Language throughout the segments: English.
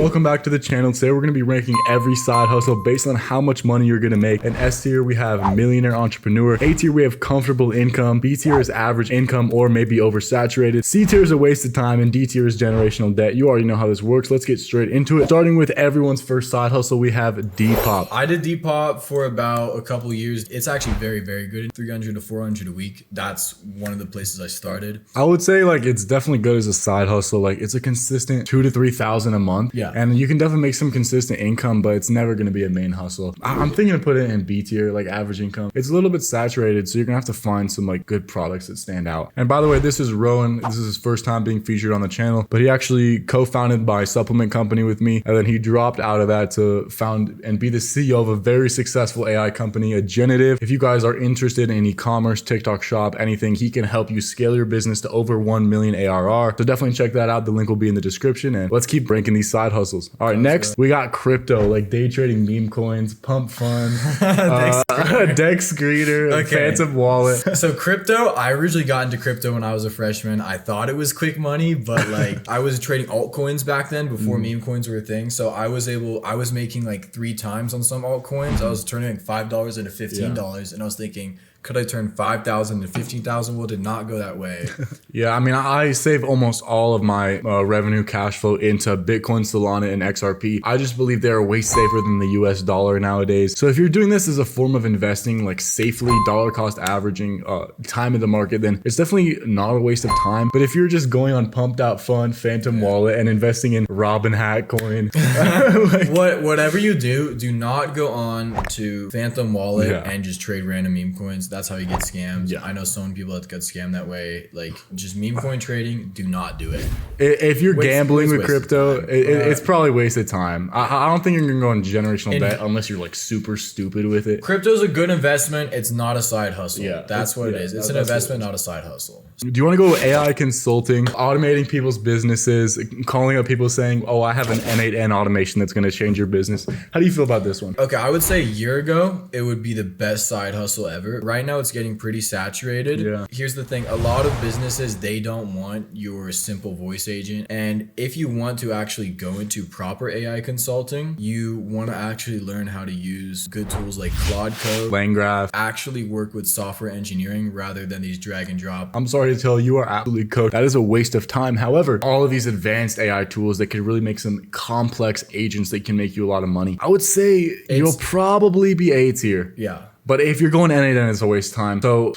Welcome back to the channel. Today we're going to be ranking every side hustle based on how much money you're going to make. In S tier we have millionaire entrepreneur, A tier we have comfortable income, B tier is average income or maybe oversaturated, C tier is a waste of time, and D tier is generational debt. You already know how this works. Let's get straight into it. Starting with everyone's first side hustle, we have Depop. I did Depop for about a couple years. It's actually very, very good. 300 to 400 a week. That's one of the places I started. I would say like it's definitely good as a side hustle. Like it's a consistent 2,000 to 3,000 a month. Yeah. And you can definitely make some consistent income, but it's never going to be a main hustle. I'm thinking to put it in B tier, like average income. It's a little bit saturated, so you're gonna have to find some like good products that stand out. And by the way, this is Rowan. This is his first time being featured on the channel, but he actually co-founded my supplement company with me, and then he dropped out of that to found and be the CEO of a very successful AI company, a Genitive. If you guys are interested in e-commerce, TikTok Shop, anything, he can help you scale your business to over 1 million ARR. So definitely check that out. The link will be in the description, and let's keep ranking these side hustles. All right, next we got crypto, like day trading meme coins, pump fund, Dex Screener, Okay. Phantom Wallet. So crypto, I originally got into crypto when I was a freshman. I thought it was quick money, but like I was trading altcoins back then before meme coins were a thing. So I was making like 3 times on some altcoins. I was turning $5 into $15, and I was thinking, could I turn 5,000 to 15,000? Well, it did not go that way. Yeah, I mean, I save almost all of my revenue cash flow into Bitcoin, Solana, and XRP. I just believe they're way safer than the US dollar nowadays. So if you're doing this as a form of investing, like safely, dollar cost averaging, time in the market, then it's definitely not a waste of time. But if you're just going on pumped out fund, Phantom Wallet, and investing in Robin Hat coin, whatever you do not go on to Phantom Wallet and just trade random meme coins. That's how you get scammed. Yeah. I know so many people that get scammed that way. Like just meme coin trading, do not do it. If you're gambling with crypto, it's probably wasted time. I don't think you're gonna go on generational debt unless you're like super stupid with it. Crypto's a good investment. It's not a side hustle. Yeah, that's what it is. It's an investment, not a side hustle. Do you want to go AI consulting, automating people's businesses, calling up people saying, oh, I have an N8N automation that's going to change your business? How do you feel about this one? Okay, I would say a year ago, it would be the best side hustle ever. Right now, it's getting pretty saturated. Yeah. Here's the thing. A lot of businesses, they don't want your simple voice agent. And if you want to actually go into proper AI consulting, you want to actually learn how to use good tools like Claude Code, LangGraph, actually work with software engineering rather than these drag and drop. I'm sorry to tell you, are absolutely cooked. That is a waste of time. However, all of these advanced AI tools that could really make some complex agents that can make you a lot of money, I would say you'll probably be A tier. Yeah. But if you're going N8N, it's a waste of time. So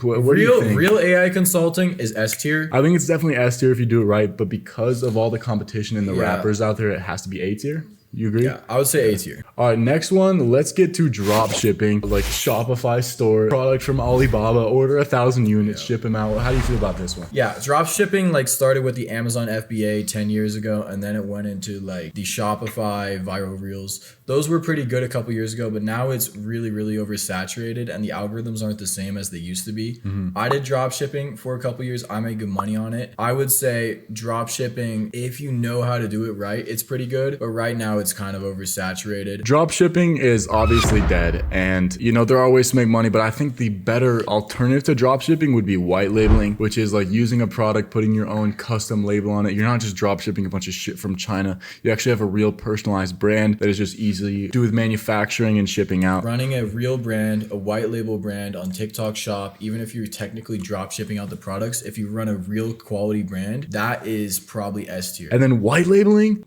what do you think? Real AI consulting is S tier. I think it's definitely S tier if you do it right. But because of all the competition and the rappers out there, it has to be A tier. You agree? Yeah, I would say A tier. All right, next one, let's get to drop shipping, like Shopify store, product from Alibaba, order 1,000 units, ship them out. How do you feel about this one? Yeah, drop shipping like started with the Amazon FBA 10 years ago, and then it went into like the Shopify viral reels. Those were pretty good a couple years ago, but now it's really, really oversaturated and the algorithms aren't the same as they used to be. I did drop shipping for a couple years. I made good money on it. I would say drop shipping, if you know how to do it right, it's pretty good, but right now it's kind of oversaturated. Drop shipping is obviously dead, and you know there are ways to make money, but I think the better alternative to drop shipping would be white labeling, which is like using a product, putting your own custom label on it. You're not just drop shipping a bunch of shit from China. You actually have a real personalized brand that is just easily do with manufacturing and shipping out. Running a real brand, a white label brand on TikTok Shop, even if you're technically drop shipping out the products, if you run a real quality brand, that is probably S tier. And then white labeling,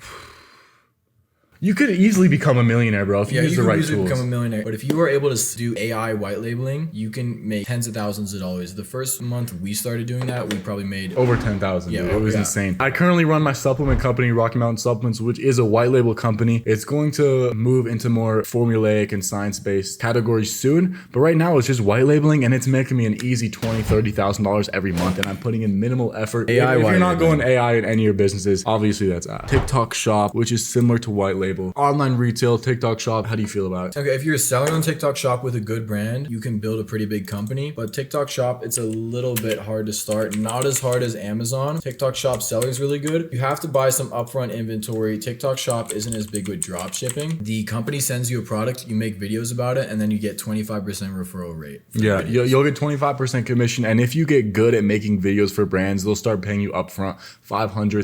you could easily become a millionaire, bro, if you use the right tools. Become a millionaire. But if you are able to do AI white labeling, you can make tens of thousands of dollars. The first month we started doing that, we probably made over 10,000. Yeah, it was insane. I currently run my supplement company, Rocky Mountain Supplements, which is a white label company. It's going to move into more formulaic and science-based categories soon. But right now it's just white labeling, and it's making me an easy $20,000, $30,000 every month, and I'm putting in minimal effort. If you're not going AI in any of your businesses, obviously that's Tik Tok Shop, which is similar to white label. label. Online retail, TikTok Shop, how do you feel about it? Okay, if you're selling on TikTok Shop with a good brand, you can build a pretty big company. But TikTok Shop, it's a little bit hard to start. Not as hard as Amazon. TikTok Shop selling is really good. You have to buy some upfront inventory. TikTok Shop isn't as big with drop shipping. The company sends you a product, you make videos about it, and then you get 25% referral rate. Yeah, you'll get 25% commission. And if you get good at making videos for brands, they'll start paying you upfront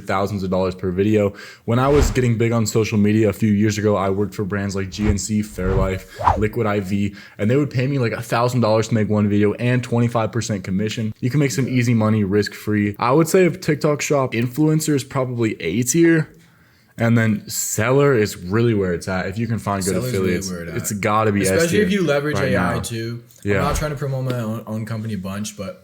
thousands of dollars per video. When I was getting big on social media a few years ago, I worked for brands like GNC, Fairlife, Liquid IV, and they would pay me like $1,000 to make one video and 25% commission. You can make some easy money risk-free. I would say if TikTok Shop influencer is probably A tier. And then seller is really where it's at. If you can find good Seller's affiliates, really it's got to be S tier. Especially if you leverage right AI now. too. Yeah. I'm not trying to promote my own company a bunch, but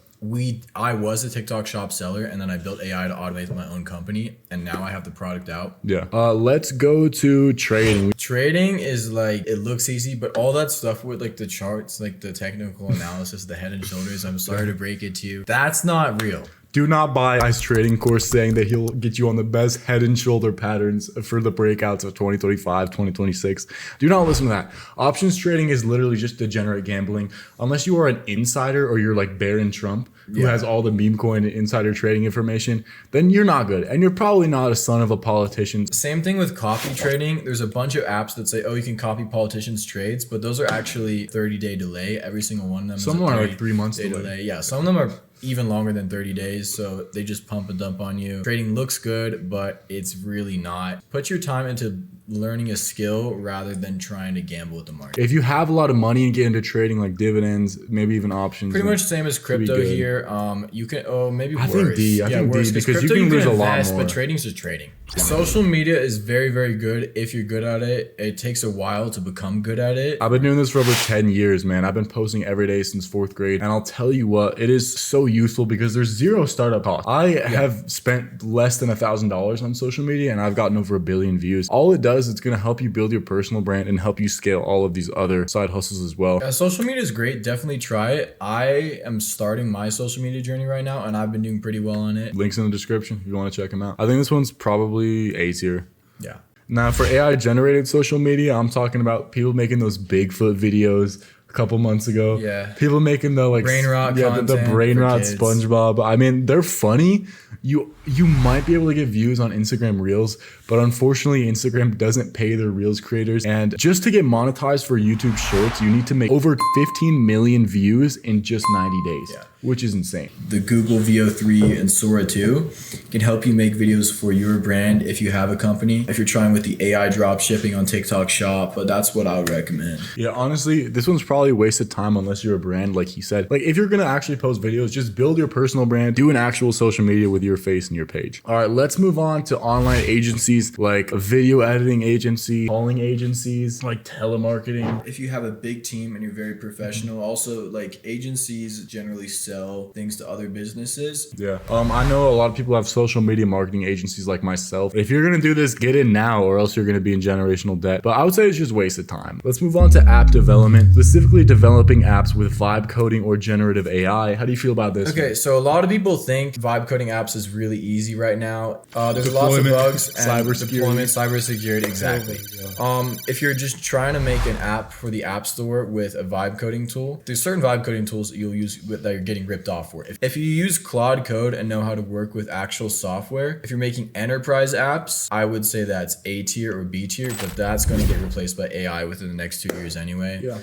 I was a TikTok Shop seller, and then I built AI to automate my own company, and now I have the product out. Yeah. Let's go to trading. Trading is like, it looks easy, but all that stuff with like the charts, like the technical analysis, the head and shoulders, I'm sorry to break it to you, that's not real. Do not buy I's trading course saying that he'll get you on the best head and shoulder patterns for the breakouts of 2025, 2026. Do not listen to that. Options trading is literally just degenerate gambling. Unless you are an insider or you're like Barron Trump, who has all the meme coin and insider trading information, then you're not good. And you're probably not a son of a politician. Same thing with copy trading. There's a bunch of apps that say, oh, you can copy politicians' trades, but those are actually 30-day delay. Every single one of them Some is a are like 3 months delay. Yeah, some of them are even longer than 30 days, so they just pump and dump on you. Trading looks good, but it's really not. Put your time into learning a skill rather than trying to gamble with the market. If you have a lot of money and get into trading like dividends, maybe even options. Pretty much same as crypto here. You can, maybe worse. I think D, worse, because you can lose a lot more. But trading's just trading. Social media is very, very good if you're good at it. It takes a while to become good at it. I've been doing this for over 10 years, man. I've been posting every day since 4th grade. And I'll tell you what, it is so useful because there's zero startup cost. I have spent less than $1,000 on social media and I've gotten over 1 billion views. All it does, it's going to help you build your personal brand and help you scale all of these other side hustles as well. Social media is great. Definitely try it. I am starting my social media journey right now and I've been doing pretty well on it. Links in the description if you want to check them out. I think this one's probably A tier. Yeah. Now for AI generated social media, I'm talking about people making those Bigfoot videos a couple months ago. Yeah. People making the like brain rot content the brain rot kids. SpongeBob. I mean, they're funny. You might be able to get views on Instagram Reels, but unfortunately Instagram doesn't pay their Reels creators. And just to get monetized for YouTube Shorts, you need to make over 15 million views in just 90 days, which is insane. The Google VO3 and Sora 2 can help you make videos for your brand if you have a company, if you're trying with the AI drop shipping on TikTok Shop, but that's what I would recommend. Yeah, honestly, this one's probably a waste of time unless you're a brand, like he said. Like if you're gonna actually post videos, just build your personal brand, do an actual social media with your face and your page. All right, let's move on to online agencies like a video editing agency, calling agencies, like telemarketing. If you have a big team and you're very professional, also like agencies generally sell things to other businesses. Yeah. I know a lot of people have social media marketing agencies like myself. If you're gonna do this, get in now or else you're gonna be in generational debt. But I would say it's just wasted time. Let's move on to app development, specifically developing apps with vibe coding or generative AI. How do you feel about this? Okay, so a lot of people think vibe coding apps is really easy right now. There's lots of bugs and cybersecurity, exactly. If you're just trying to make an app for the App Store with a vibe coding tool, there's certain vibe coding tools that you'll use that you're getting ripped off for. If you use Claude Code and know how to work with actual software, if you're making enterprise apps, I would say that's A tier or B tier, but that's going to get replaced by AI within the next 2 years anyway. Yeah.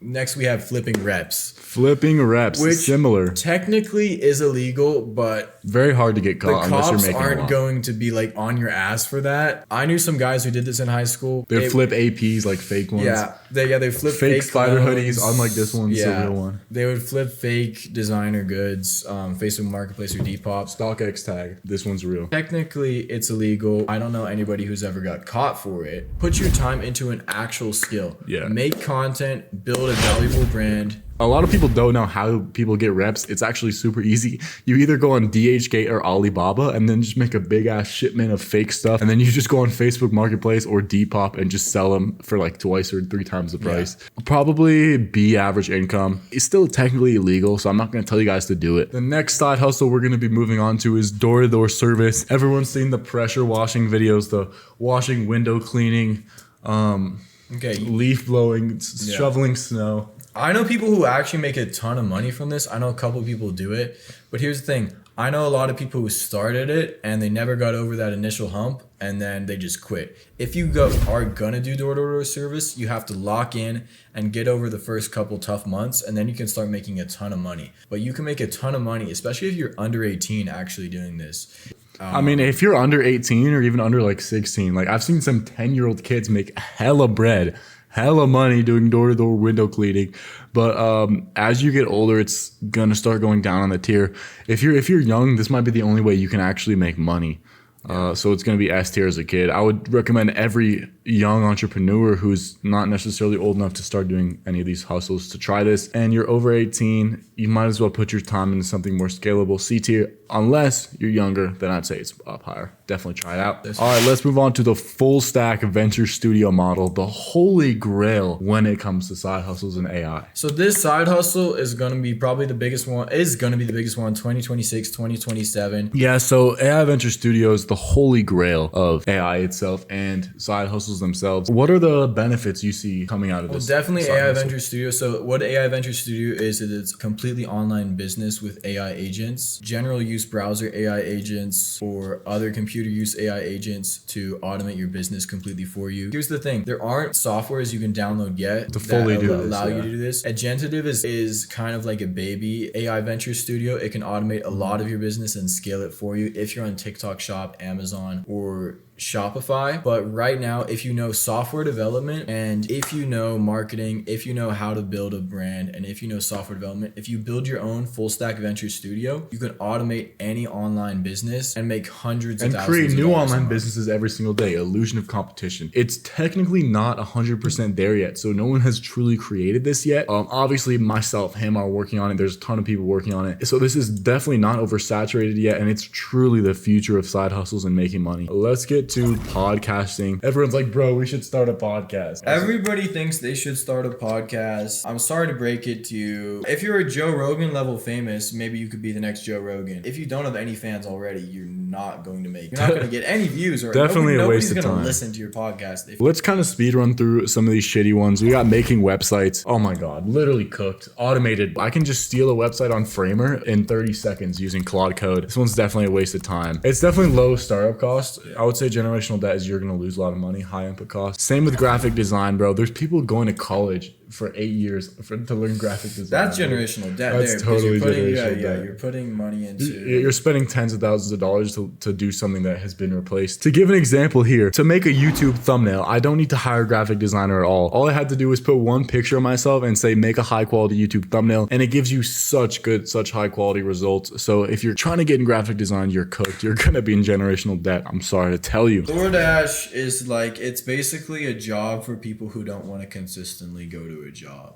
Next, we have flipping reps. Flipping reps, which similar. Technically is illegal, but very hard to get caught the unless you're cops making aren't going to be like on your ass for that. I knew some guys who did this in high school. They flip APs like fake ones. They flip fake spider clones. hoodies, unlike this one. It's a real one. They would flip fake designer goods, Facebook Marketplace or Depop. StockX tag. This one's real. Technically, it's illegal. I don't know anybody who's ever got caught for it. Put your time into an actual skill. Yeah. Make content, build build a valuable brand. A lot of people don't know how people get reps. It's actually super easy. You either go on DHgate or Alibaba and then just make a big ass shipment of fake stuff. And then you just go on Facebook Marketplace or Depop and just sell them for like twice or three times the price. Yeah. Probably be average income. It's still technically illegal, so I'm not going to tell you guys to do it. The next side hustle we're going to be moving on to is door-to-door service. Everyone's seen the pressure washing videos, the washing, window cleaning, leaf blowing, shoveling snow. I know people who actually make a ton of money from this. I know a couple of people do it. But here's the thing. I know a lot of people who started it and they never got over that initial hump and then they just quit. If you are going to do door-to-door service, you have to lock in and get over the first couple tough months, and then you can start making a ton of money. But you can make a ton of money, especially if you're under 18 actually doing this. I mean, if you're under 18 or even under like 16, like I've seen some 10-year-old kids make hella bread, hella money doing door-to-door window cleaning. But as you get older, it's gonna start going down on the tier. If you're young, this might be the only way you can actually make money. So it's gonna be S tier as a kid. I would recommend every young entrepreneur who's not necessarily old enough to start doing any of these hustles to try this. And you're over 18, you might as well put your time into something more scalable. C tier, unless you're younger, then I'd say it's up higher. Definitely try it out. All right, let's move on to the full stack venture studio model, the holy grail when it comes to side hustles and AI. So this side hustle is going to be probably the biggest one, 2026, 2027. Yeah, so AI Venture Studio is the holy grail of AI itself and side hustles themselves. What are the benefits you see coming out of this? Well, definitely AI Venture Studio. So what AI Venture Studio is it's completely online business with AI agents, general use browser AI agents, or other computer use AI agents to automate your business completely for you. Here's the thing. There aren't softwares you can download yet to fully allow you to do this. Agentative is kind of like a baby AI Venture Studio. It can automate a lot of your business and scale it for you if you're on TikTok Shop, Amazon, or Shopify. But right now, if you know software development and if you know marketing, if you know how to build a brand, and if you know software development, if you build your own full stack venture studio, you can automate any online business and make hundreds of thousands of dollars. And create new online businesses every single day. Illusion of competition. It's technically not 100% there yet, so no one has truly created this yet. Obviously, myself, him are working on it. There's a ton of people working on it. So this is definitely not oversaturated yet, and it's truly the future of side hustles and making money. Let's get to podcasting. Everyone's like, bro, we should start a podcast. Everybody thinks they should start a podcast. I'm sorry to break it to you. If you're a Joe Rogan level famous, maybe you could be the next Joe Rogan. If you don't have any fans already, you're not going to make. You're not going to get any views, or definitely a waste of time. Nobody's going to listen to your podcast. Let's kind of speed run through some of these shitty ones. We got making websites. Oh my god, literally cooked, automated. I can just steal a website on Framer in 30 seconds using Claude Code. This one's definitely a waste of time. It's definitely low startup cost. I would say generational debt is you're going to lose a lot of money, high input cost. Same with graphic design, bro. There's people going to college for 8 years to learn graphic design. That's generational debt. That's totally generational debt. You're putting money into... You're spending tens of thousands of dollars to do something that has been replaced. To give an example here, to make a YouTube thumbnail, I don't need to hire a graphic designer at all. All I had to do was put one picture of myself and say, make a high quality YouTube thumbnail, and it gives you such high quality results. So if you're trying to get in graphic design, you're cooked. You're going to be in generational debt. I'm sorry to tell you. DoorDash is like, it's basically a job for people who don't want to consistently go to a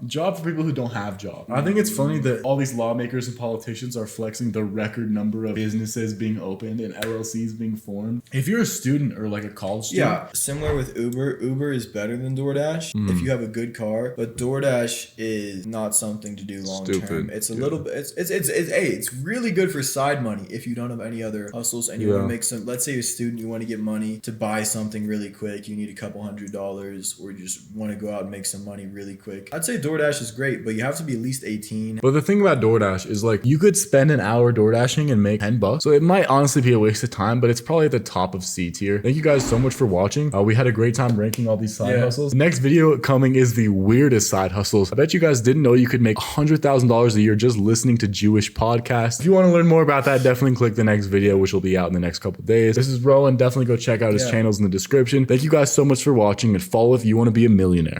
job for people who don't have jobs. I think it's funny that all these lawmakers and politicians are flexing the record number of businesses being opened and LLCs being formed. If you're a student or like a college student. Yeah, similar with Uber is better than DoorDash if you have a good car, but DoorDash is not something to do long term. It's a little bit, it's really good for side money if you don't have any other hustles and you want to make some, let's say you're a student, you want to get money to buy something really quick, you need a couple $100s, or you just want to go out and make some money really quick. I'd say DoorDash is great, but you have to be at least 18. But the thing about DoorDash is like you could spend an hour DoorDashing and make $10. So it might honestly be a waste of time, but it's probably at the top of C tier. Thank you guys so much for watching. We had a great time ranking all these side hustles. Next video coming is the weirdest side hustles. I bet you guys didn't know you could make $100,000 a year just listening to Jewish podcasts. If you want to learn more about that, definitely click the next video, which will be out in the next couple of days. This is Rowan. Definitely go check out his channels in the description. Thank you guys so much for watching, and follow if you want to be a millionaire.